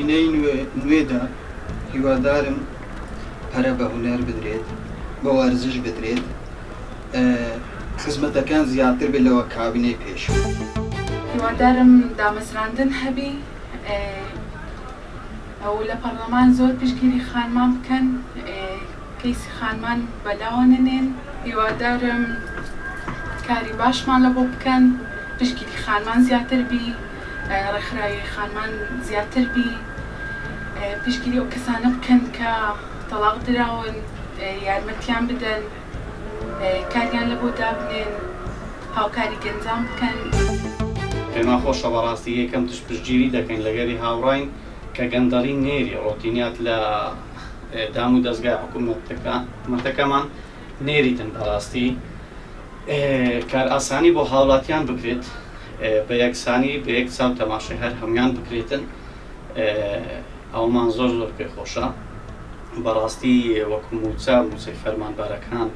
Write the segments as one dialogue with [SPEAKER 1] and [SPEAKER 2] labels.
[SPEAKER 1] کابینەی نوێدا هیوادارم پەرە بە هونەر بدرێت، بە وەرزش بدرێت، خزمەتەکان زیاتر بێت لەوە کابینەی پێشوو.
[SPEAKER 2] هیوادارم دامەزراندن هەبی ئەو لە پەرلەمان زۆر پشتگیری خانمان بکەن، کەیسی خانمان بەلاوە نەنێن. هیوادارم کاری باشمان لە بۆ بکەن، پشتگیری خانمان زیاتر بی، ڕێکخراوی خانمان زیاتر بی، پشتگیری ئەو کەسانە بکەن کە تەلاق دراون، یارمەتیان بدەن، کاریان لە بۆ دابنێن، هاوکاری گەنجان بکەن.
[SPEAKER 3] پێما خۆشە بەڕاستی یەکەم تش پشتگیری دەکەین لەگەری هاوڕاین کە گەندەڵی نێری ڕۆتینیات لە دام و دەستگای حکوومەتەکەمان نێریتن بەڕاستی کار ئاسانی بۆ هاوڵاتیان بکرێت، بە یەکسانی بە یەک چاو تەماشای هەر هەمویان بکرێتن. ئەومان زۆر زۆر پێخۆشە بەڕاستی وەکو موچەی فەرمانبارەکان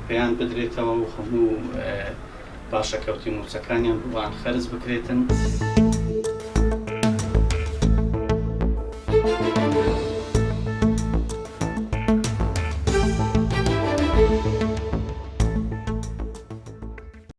[SPEAKER 3] پێیان بدرێتەوە و هەموو باشەکەوتی موچەکانیان بوان خەرز بکرێتن.